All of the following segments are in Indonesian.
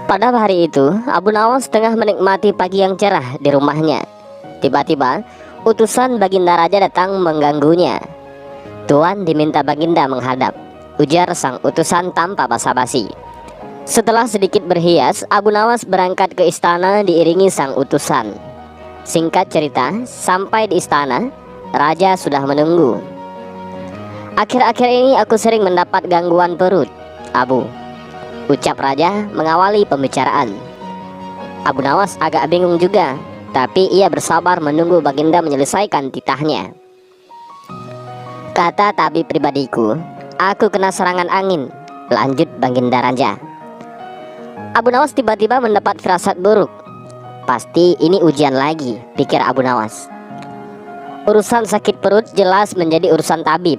Pada hari itu, Abu Nawas tengah menikmati pagi yang cerah di rumahnya. Tiba-tiba, utusan Baginda Raja datang mengganggunya. "Tuan diminta Baginda menghadap," ujar sang utusan tanpa basa-basi. Setelah sedikit berhias, Abu Nawas berangkat ke istana diiringi sang utusan. Singkat cerita, sampai di istana, Raja sudah menunggu. "Akhir-akhir ini aku sering mendapat gangguan perut, Abu," ucap Raja mengawali pembicaraan. Abu Nawas agak bingung juga, tapi ia bersabar menunggu Baginda menyelesaikan titahnya. "Kata tabib pribadiku, aku kena serangan angin," lanjut Baginda Raja. Abu Nawas tiba-tiba mendapat firasat buruk. Pasti ini ujian lagi, pikir Abu Nawas. Urusan sakit perut jelas menjadi urusan tabib.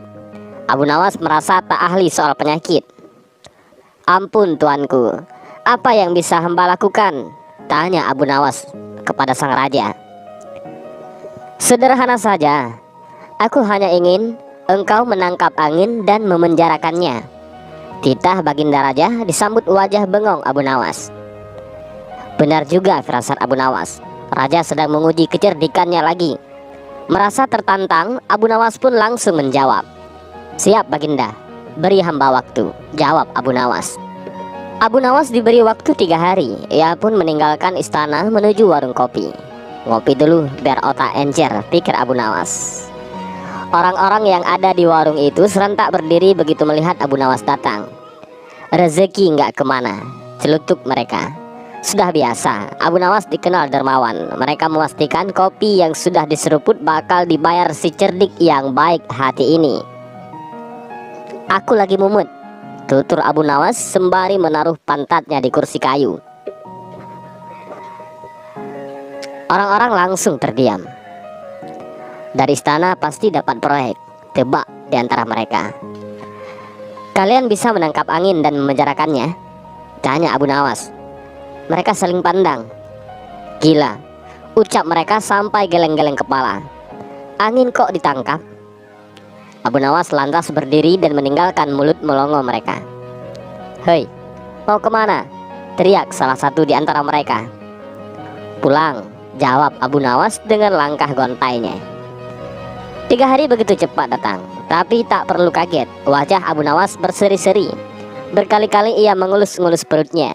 Abu Nawas merasa tak ahli soal penyakit. "Ampun tuanku, apa yang bisa hamba lakukan?" tanya Abu Nawas kepada sang raja. "Sederhana saja, aku hanya ingin engkau menangkap angin dan memenjarakannya." Titah Baginda Raja disambut wajah bengong Abu Nawas. Benar juga firasat Abu Nawas. Raja sedang menguji kecerdikannya lagi. Merasa tertantang, Abu Nawas pun langsung menjawab. "Siap Baginda, beri hamba waktu," jawab Abu Nawas. Abu Nawas diberi waktu 3 hari. Ia pun meninggalkan istana menuju warung kopi. "Ngopi dulu biar otak encer," pikir Abu Nawas. Orang-orang yang ada di warung itu serentak berdiri begitu melihat Abu Nawas datang. "Rezeki nggak kemana," celutuk mereka. Sudah biasa, Abu Nawas dikenal dermawan. Mereka memastikan kopi yang sudah diseruput bakal dibayar si cerdik yang baik hati ini. "Aku lagi mumet," tutur Abu Nawas sembari menaruh pantatnya di kursi kayu. Orang-orang langsung terdiam. Dari istana pasti dapat proyek, tebak di antara mereka. "Kalian bisa menangkap angin dan memenjarakannya?" tanya Abu Nawas. Mereka saling pandang. "Gila," ucap mereka sampai geleng-geleng kepala. "Angin kok ditangkap?" Abu Nawas lantas berdiri dan meninggalkan mulut melongo mereka. "Hei, mau kemana?" teriak salah satu di antara mereka. "Pulang," jawab Abu Nawas dengan langkah gontainya. 3 hari begitu cepat datang, tapi tak perlu kaget. Wajah Abu Nawas berseri-seri. Berkali-kali ia mengelus-ngelus perutnya.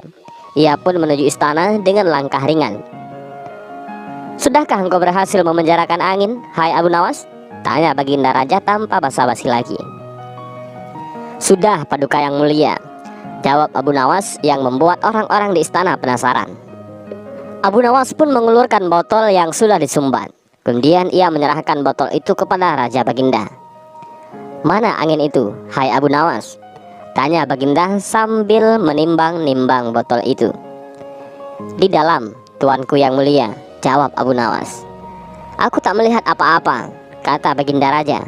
Ia pun menuju istana dengan langkah ringan. "Sudahkah engkau berhasil memenjarakan angin, hai Abu Nawas?" tanya Baginda Raja tanpa basa-basi lagi. "Sudah, Paduka yang mulia," jawab Abu Nawas yang membuat orang-orang di istana penasaran. Abu Nawas pun mengulurkan botol yang sudah disumbat. Kemudian ia menyerahkan botol itu kepada Raja Baginda. "Mana angin itu, hai Abu Nawas?" tanya Baginda sambil menimbang-nimbang botol itu. "Di dalam, tuanku yang mulia," jawab Abu Nawas. "Aku tak melihat apa-apa," kata Baginda Raja.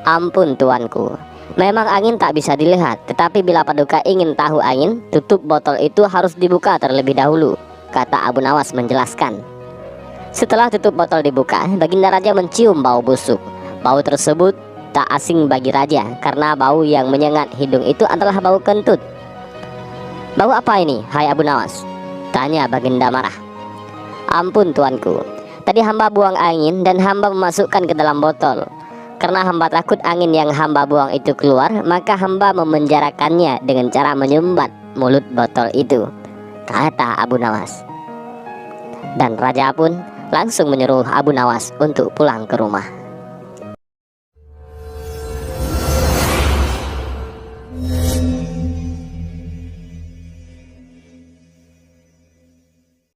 "Ampun tuanku, memang angin tak bisa dilihat, tetapi bila Paduka ingin tahu angin, tutup botol itu harus dibuka terlebih dahulu," kata Abu Nawas menjelaskan. Setelah tutup botol dibuka, Baginda Raja mencium bau busuk. Bau tersebut tak asing bagi Raja, karena bau yang menyengat hidung itu adalah bau kentut. "Bau apa ini, hai Abu Nawas?" tanya Baginda marah. "Ampun tuanku, tadi hamba buang angin dan hamba memasukkan ke dalam botol. Karena hamba takut angin yang hamba buang itu keluar, maka hamba memenjarakannya dengan cara menyumbat mulut botol itu," kata Abu Nawas. Dan Raja pun langsung menyuruh Abu Nawas untuk pulang ke rumah.